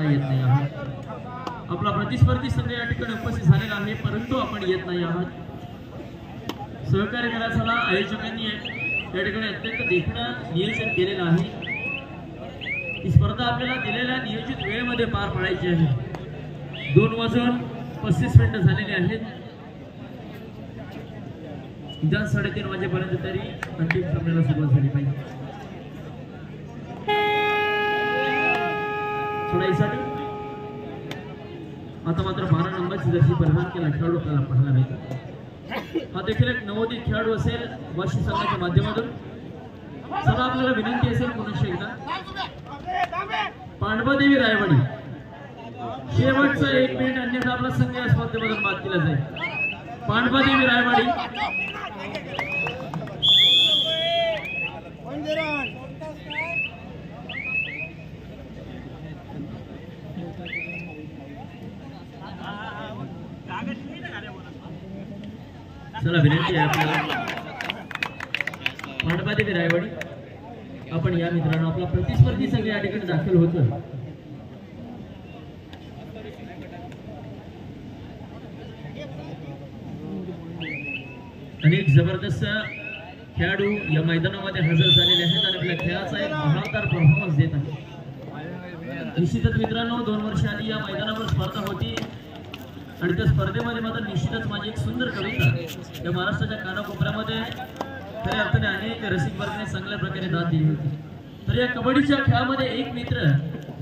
येत नाही आहात. आपला प्रतिस्पर्धी संघ या ठिकाणी उपस्थित झालेला आहे, परंतु आपण येत नाही आहात. सहकार्य करायला आयोजकांनी या ठिकाणी अत्यंत देखणं नियोजन केलेलं आहे. ही स्पर्धा आपल्याला दिलेल्या नियोजित वेळेमध्ये पार पाडायची आहे. 2:35 मिनिटं झालेली आहेत. 3:30 वाजेपर्यंत तरी अंतिम सामन्याला सुरुवात झाली पाहिजे. सोडाईसाठी आता मात्र 12 नंबरची जर्सी परिधान केला खेळाडू आपल्याला पाहायला मिळतात. हा देखील एक नवोदित खेळाडू असेल वाशी संघाच्या माध्यमातून. सदा आपल्याला विनंती असेल पुन्हा एकदा पांडवादेवी रायवाडी शेवटचा 1 मिनिट, अन्यथा आपला संघ या स्पर्धेमधून बाद केला जाईल. पांडवादेवी रायवाडी चला विनंती आहे आपल्याला पांडवादेवी रायवाडी आपण या मित्रांनो आपला प्रतिस्पर्धी संघ या ठिकाणी दाखल होतं. अनेक जबरदस्त खेळाडू या मैदानामध्ये हजर झालेले आहेत आणि आपल्या खेळाचा एक महानदार परफॉर्मन्स देत आहेत. निश्चितच मित्रांनो 2 वर्ष आधी या मैदानावर स्पर्धा होती आणि त्या स्पर्धेमध्ये मात्र निश्चितच माझी एक सुंदर कविता या महाराष्ट्राच्या कानाकोपऱ्यामध्ये खऱ्या अर्थाने अनेक रसिक वर्गाने चांगल्या प्रकारे दाद दिली होती. तर या कबड्डीच्या खेळामध्ये एक मित्र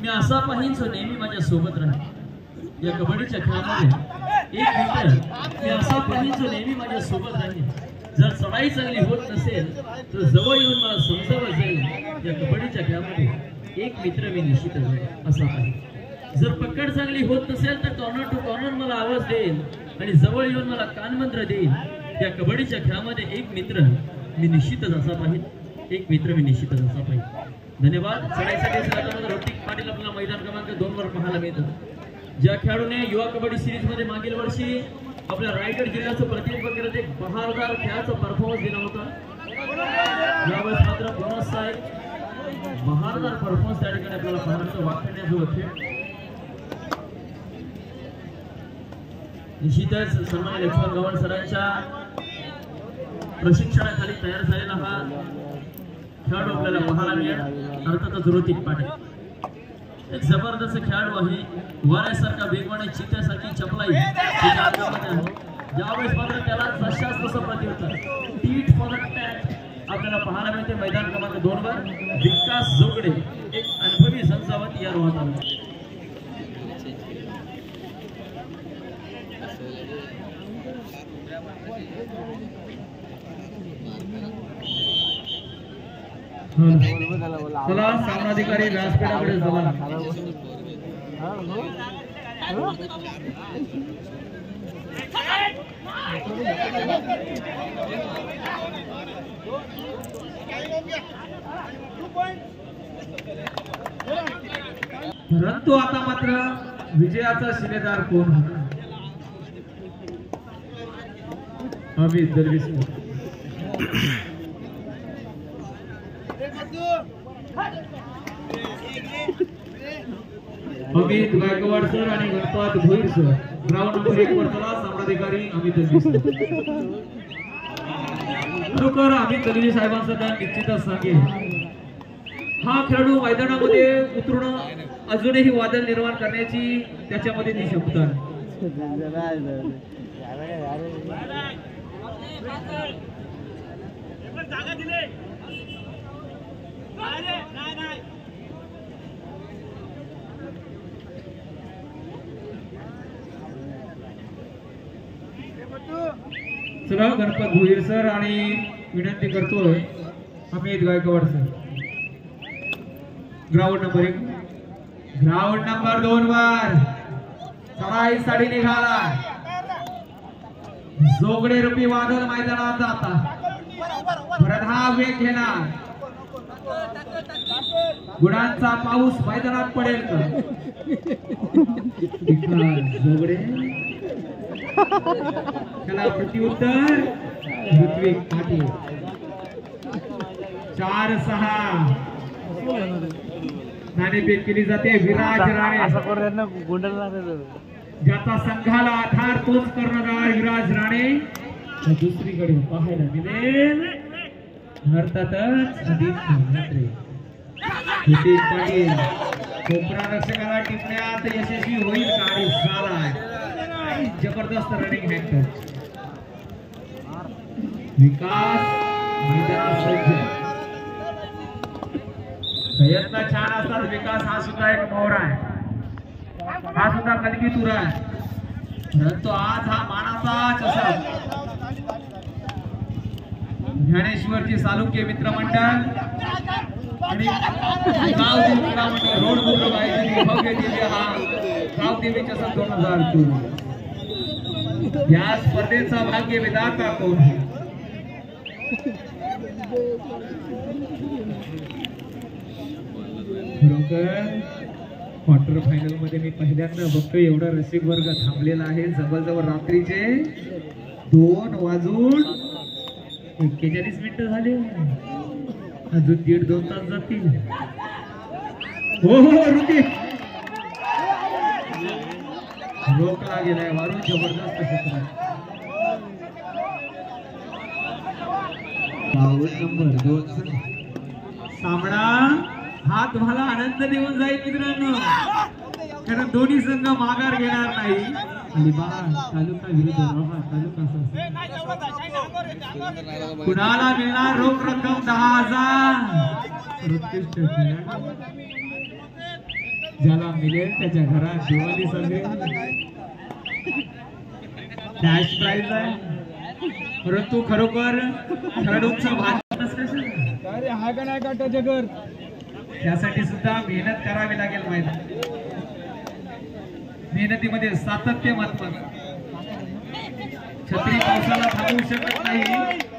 मी असा पाहिन जो नेहमी माझ्या सोबत राहील. या कबड्डीच्या खेळामध्ये एक मित्र मी असा पाहिन जो नेहमी माझ्या सोबत राहील. जर चढाई चांगली होत नसेल तर जवळ येऊन मला समजावं जाईल. या कबड्डीच्या खेळामध्ये एक मित्र मी निश्चितच असा आहे. जर पकड चांगली होत नसेल तर कॉर्नर टू कॉर्नर मला आवाज देईल आणि जवळ येऊन मला कानमंत्र देईल. या कबड्डीच्या खेळामध्ये एक मित्र मी निश्चितच असा पाहिजे. एक मित्र मी निश्चितच असा पाहिजे. धन्यवाद. चढाईसाठी ऋतिक पाटील आपल्याला मैदान क्रमांक 2 वर पाहायला मिळतात. ज्या खेळाडूने युवा कबड्डी सिरीज मध्ये मागील वर्षी आपल्या रायगड जिल्ह्याचं प्रतिनिधित्व करत एक बहारदार खेळाचा परफॉर्मन्स दिला होता, यावेळेस मात्र बोनस एक बहारदार परफॉर्मन्स त्या ठिकाणी आपल्याला पाहण्याचं वाटण्याचं होते. निश्चितच सन्माननीय लक्ष्मण गव्हाण सरांच्या प्रशिक्षणाखाली तयार झालेला हा खेळाडू आपल्याला पाहायला मिळेल. अर्थातच ऋतिक पाटील एक जबरदस्त खेळाडू आहे. वाऱ्यासारखा वेगवान, चित्यासारखी चपलाई ज्यावेळेस मात्र त्याला तशाच तसं प्रत्युत्तर टीट फॉर अटॅक आपल्याला पाहायला मिळते. मैदान क्रमांक 2 वर विकास जोगडे एक अनुभवी संचावत या रोहात. चला सामनाधिकारी व्यासपीठाकडे जावा. परंतु आता मात्र विजयाचा शिलेदार कोण होता? अमित दरवेश. अमित गायकवाड सर आणि Ganpat Bhoir sir ground number 1 वर चला. सामनाधिकारी अमित दलवी. खरोखर अमित दलवी साहेबांचं काम निश्चितच सांगेल. हा खेळाडू मैदानामध्ये उतरून अजूनही वादळ निर्माण करण्याची त्याच्यामध्ये ती क्षमता आहे. चला गणपत भोईर सर आणि विनंती करतोय Amit Gaikwad sir ground number 1 ground number 2 वर चढाईसाठी निघाला. जोगडे रूपी वादळ मैदानात जाता परत हा वेग घेणार. गुणांचा पाऊस मैदानात पडेल का? जोगडे त्याला प्रत्युत्तर ऋत्विक पाटील. 4-6 नाणेफेक केली जाते. विराज राणे ज्याचा संघाला आधार तोच कर्णधार विराज राणे. दुसरीकडे पाहायला मिळेल भारतातच कोपरा रक्षकाला टिपण्यात यशस्वी होईल का? आणि झालाय. जबरदस्त रनिंग हॅक्टर विकास प्रयत्न छान असतात. विकास हा सुद्धा एक मोहरा आहे. हा सुद्धा कलगी तुरा आहे. परंतु आज हा मानाचा चषक ज्ञानेश्वरची सालुक्य मित्रमंडळ आणि गावदेवी क्रीडा मंडळ रोड बुद्रुक भव्य दिव्य हा गावदेवी चषक 2024 या स्पर्धेचा भाग्य विधाता कोण? खरोखर क्वार्टर फायनल मध्ये मी पहिल्यांदा बघतोय एवढा रसिक वर्ग थांबलेला आहे. जवळजवळ रात्रीचे 2:41 मिनिटं झाले. अजून 1.5-2 तास जातील. हो हो ऋतिक रोखला गेलाय. वारून जबरदस्त क्षेत्र. नंबर 2 सामना हा तुम्हाला आनंद देऊन जाईल मित्रांनो. कारण दोन्ही संघ माघार घेणार नाही. तालुका विरुद्ध तालुका कुणाला मिळणार रोख रक्कम 10,000. ज्याला मिळेल त्याच्या घरात दिवाळी सगळे कॅश प्राइज आहे. परंतु खरोखर खेळाडूंचा भाग हा का नाही का जगर त्यासाठी सुद्धा मेहनत करावी लागेल. माहिती मेहनतीमध्ये सातत्य महत्वाचं. छत्री पावसाला थांबवू शकत नाही.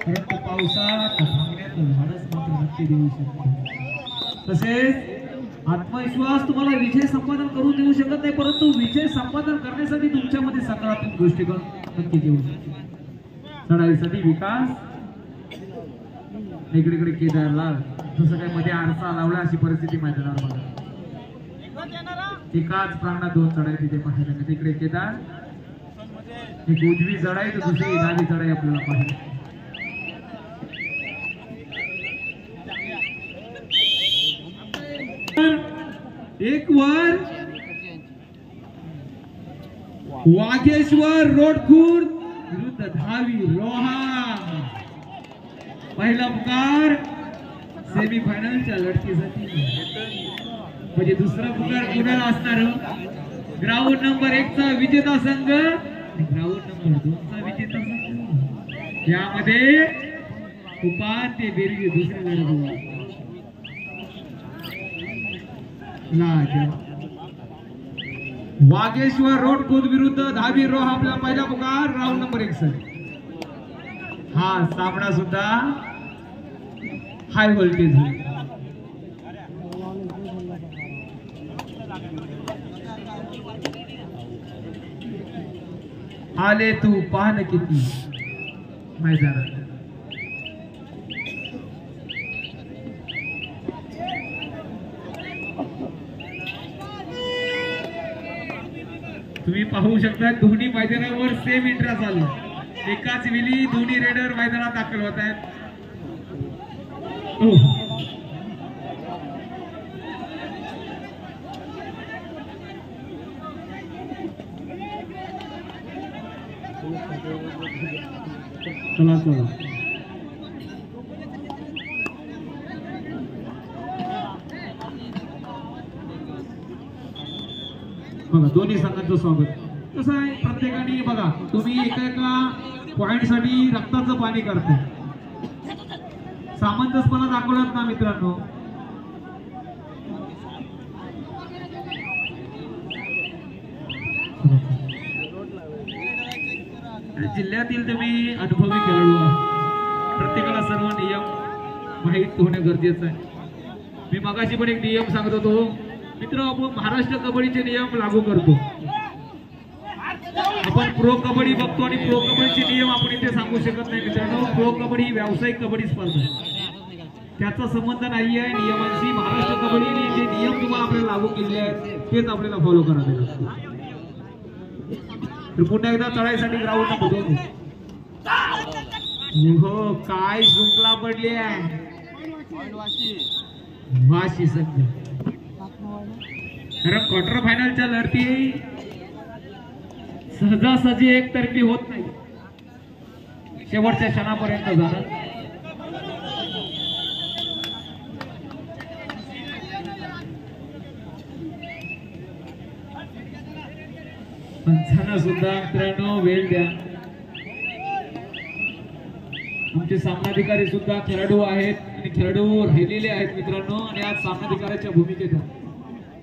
परंतु पावसात थांबण्यात धाडस मात्र नक्की देऊ शकतो. तसेच आत्मविश्वास तुम्हाला विजय संपादन करून देऊ शकत नाही. परंतु विजय संपादन करण्यासाठी तुमच्यामध्ये सकारात्मक दृष्टिकोन नक्की देऊ शकतो. चढाईसाठी विकास इकडे केदारलाल जसं काय मध्ये आरसा लावला अशी परिस्थिती मैदानावर बघा. एकाच प्रांगणात 2 चढाई तिथे पाहायला मिळते. इकडे केदार एक उजवी चढाई तर दुसरी डावी चढाई आपल्याला पाहायला. एक वर वाघेश्वर रोडखुर्द विरुद्ध धावी रोहा. पहिला पुकार सेमीफायनलच्या लढतीसाठी म्हणजे दुसरा पुकार कुणाला असणार? ग्राउंड नंबर 1 चा विजेता संघ ग्राउंड नंबर 2 चा विजेता संघ. यामध्ये उपांत्य बेरगी दुसरी लढत वाघेश्वर रोडखुर्द विरुद्ध धावी रोहा आपला पहिला पुकार राऊंड नंबर 1 साठी. हा सामना सुद्धा हाय व्होल्टेज होईल. आले तू पाहन किती मैदानात. तुम्ही पाहू शकता दोन्ही मैदानावर सेम इंट्रा चालू. एकाच वेळी दोन्ही रेडर मैदानात दाखल होत आहेत. चला चला बघा दोन्ही संघांचं स्वागत. कसं आहे प्रत्येकाने बघा तुम्ही एका पॉइंट साठी रक्ताचं पाणी करता. सामंजस्यपणा दाखवलात ना मित्रांनो. जिल्ह्यातील तुम्ही अनुभवी खेळाडू आहात. प्रत्येकाला सर्व नियम माहीत होणे गरजेचं आहे. मी मगाशी पण एक नियम सांगत होतो मित्र. आपण महाराष्ट्र कबड्डीचे नियम लागू करतो. आपण प्रो कबड्डी बघतो आणि प्रो कबड्डीचे नियम आपण इथे सांगू शकत नाही मित्रांनो. प्रो कबड्डी ही व्यावसायिक कबड्डी स्पर्धा आहे. त्याचा संबंध नाही आहे नियमांशी. महाराष्ट्र कबड्डीने जे नियम तुम्हाला आपल्याला लागू केले आहेत तेच आपल्याला फॉलो करावे लागतात. तर पुन्हा एकदा चढाईसाठी ग्राउंड बुजवतो. हो काय शृंखला पडली आहे वाशी संघ. कारण क्वार्टर फायनलच्या लढती सहजासहजी एकतर्फी होत नाही, शेवटच्या क्षणापर्यंत जाणार. पंचांना सुद्धा मित्रांनो वेळ द्या. आमचे सामनाधिकारी सुद्धा खेळाडू आहेत आणि खेळाडू राहिलेले आहेत मित्रांनो. आणि आज सामनाधिकाऱ्याच्या भूमिकेत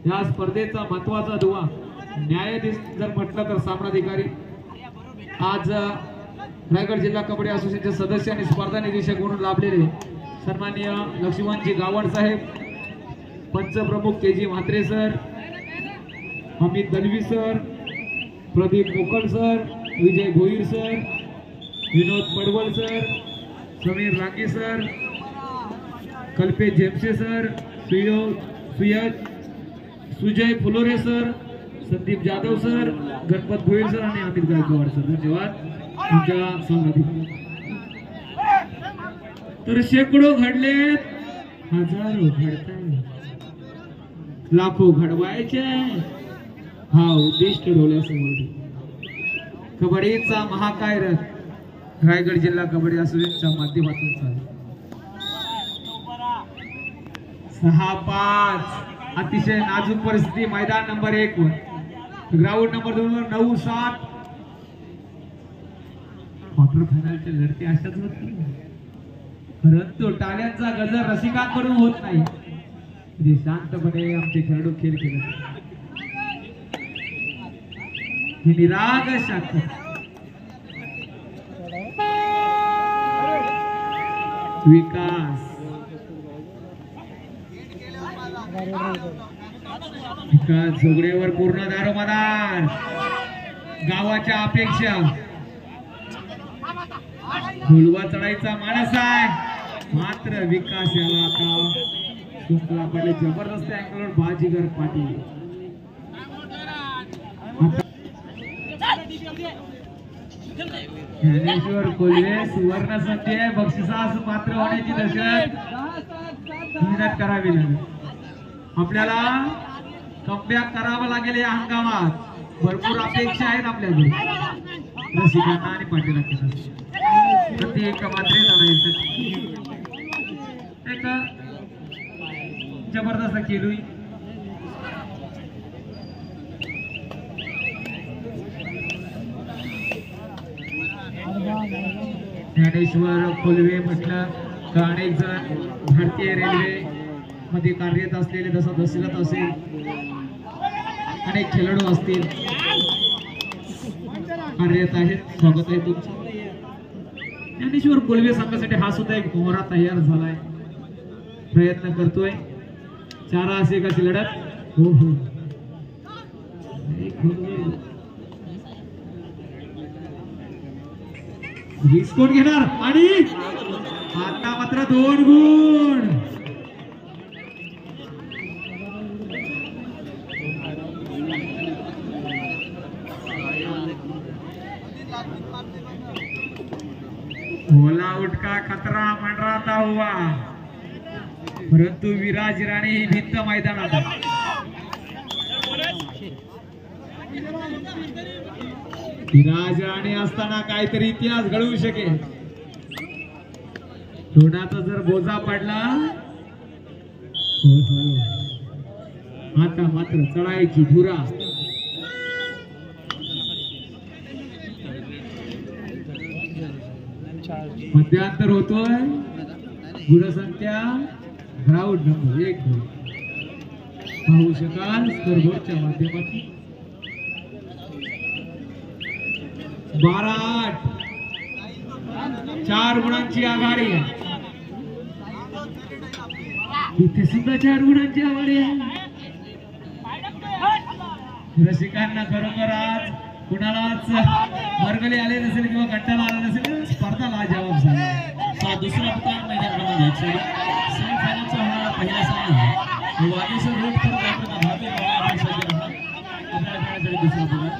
या स्पर्धेचा महत्वाचा दुवा न्यायाधीश जर म्हटलं तर सामनाधिकारी. आज रायगड जिल्हा कबड्डी असोसिएशनचे सदस्य आणि स्पर्धा निरीक्षक म्हणून लाभलेले सन्माननीय लक्ष्मणजी गावड साहेब, पंचप्रमुख K G. Mhatre sir, Amit Dalvi sir, Pradeep Mokal sir, Vijay Bhoir sir, Vinod Padval sir, Sameer Range sir, Kalpesh Jhepse sir, Sujay Phulore sir, Sandeep Jadhav sir, Ganpat Bhoir sir आणि अमित गायकवाड सर. धन्यवाद तुमच्या संघाधिकारी. तर शेकडो घडलेत, हजारो घडताय, लाखो घडवायचे हा उद्दिष्ट डोळ्यासमोर. कबड्डीचा महाकाय रथ रायगड जिल्हा कबड्डी असोसिएशनच्या माध्यमातून चालू. 6-5 अतिशय नाजूक परिस्थिती. मैदान नंबर 1 वर, ग्राउंड नंबर 2 वर 9-7. क्वार्टर फायनलच्या लढती अशाच होती, परंतु टाळ्यांचा गजर रसिकांकडून होत नाही. शांतपणे आमचे खेळाडू खेळ खेळत निराग शाखा. विकास झोगडेवर पूर्ण दारोमदार. गावाच्या अपेक्षा फुलवा चढायचा माणूस आहे, मात्र विकास याला आता शृंखला पडले. जबरदस्त अँगलवर बाजीगर पाटील. ज्ञानेश्वर कोल्हे सुवर्ण संधी आहे, बक्षिसास पात्र होण्याची दशक मेहनत करावी लागेल. आपल्याला कमबॅक करावं लागेल. या हंगामात भरपूर अपेक्षा आहेत आपल्याकडे रसिकांना आणि पाटीलांना. प्रत्येक मात्रे लढायचं एक जबरदस्त केली. ज्ञानेश्वर कोल्हे म्हटलं तर अनेक जण भारतीय रेल्वे मध्ये कार्यरत असलेले, जसं दशरथ असेल, अनेक खेळाडू असतील कार्यरत आहेत. स्वागत आहे तुमचं. ज्ञानेश्वर कोल्हे संघासाठी हा सुद्धा एक मोहरा तयार झालाय, प्रयत्न करतोय. 4-1 लढत. हो हो रिस्कोट घेणार आणि आता मात्र 2 गुण. बोला उठका खतरा मंडराता हुआ, परंतु विराज राणे ही भिंत मैदानात. विराज राणे असताना काहीतरी इतिहास घडवू शकेल. तोंडाचा जर बोजा पडला आता मात्र चढायची धुरा. मध्यांतर होतोय. गुणसंख्या ग्राउंड नंबर 1 पाहू शकाल स्कोरबोर्डच्या माध्यमातून. 12-8 4 गुणांची आघाडी. इथे सुद्धा 4 गुणांची आघाडी आहे. रसिकांना खरोखर आज कुणालाच वर्गले आले नसेल किंवा कंटाळा आला नसेल, स्पर्धा लाजवाब झाला. दुसरा पुकार मैदानामध्ये पहिला सामना वागेश्वर रोड पर वापरता भावी भावी सज्ज रहा आपल्याला खेळासाठी दुसरा बघा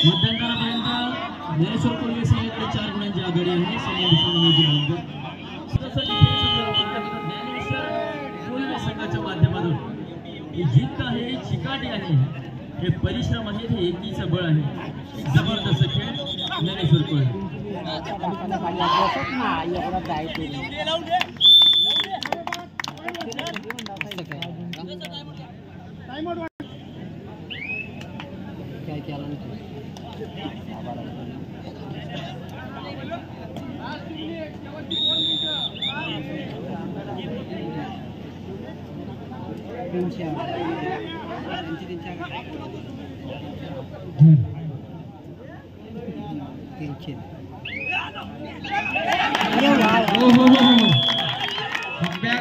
मध्यंतरापर्यंत ज्ञानेश्वर कोल्हे संघाकडे 4 गुणांची आघाडी आहे. ज्ञानेश्वर कोल्हे संघाच्या माध्यमातून ही जिद्द आहे, चिकाटी आहे, हे परिश्रम आहे, हे एकीचं बळ आहे. जबरदस्त खेळ ज्ञानेश्वर कोल्हे. काय केलं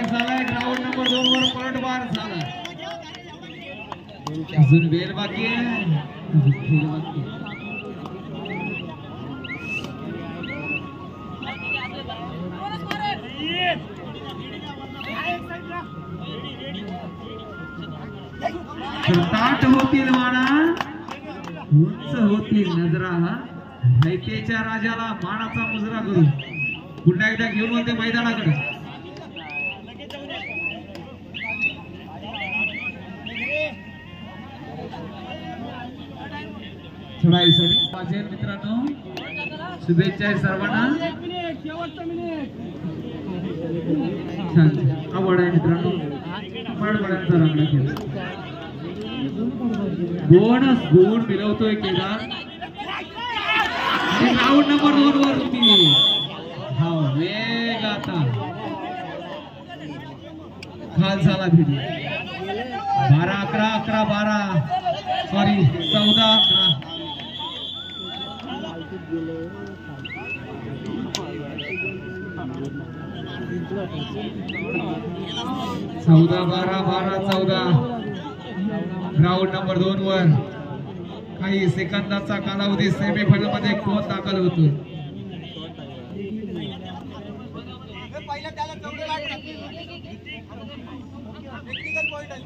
झालाय. ग्राउंड नंबर 2 वर पलटवार झाला. अजून वेळ बाकी आहे. ताट होतील माना, उंच होतील नजरा. हैतेच्या राजाला मानाचा मुजरा करू पुन्हा एकदा घेऊन होते मैदानाकडे. माझे मित्रांनो शुभेच्छा आहे सर्वांना. आवड आहे मित्रांनो. पाडवाड्यांचा रंगला खेळ गोड मिळवतोय केदार. ग्राउंड नंबर 2 वर होती. हा वेग आता खाल झाला भिडी. 12-11-12 सॉरी 14-11 14-12-14 ग्राउंड नंबर 2 वर काही सेकंदाचा कालावधी सेमीफायनल मध्ये कोण दाखल होतो. टेक्निकल पॉइंट आहे.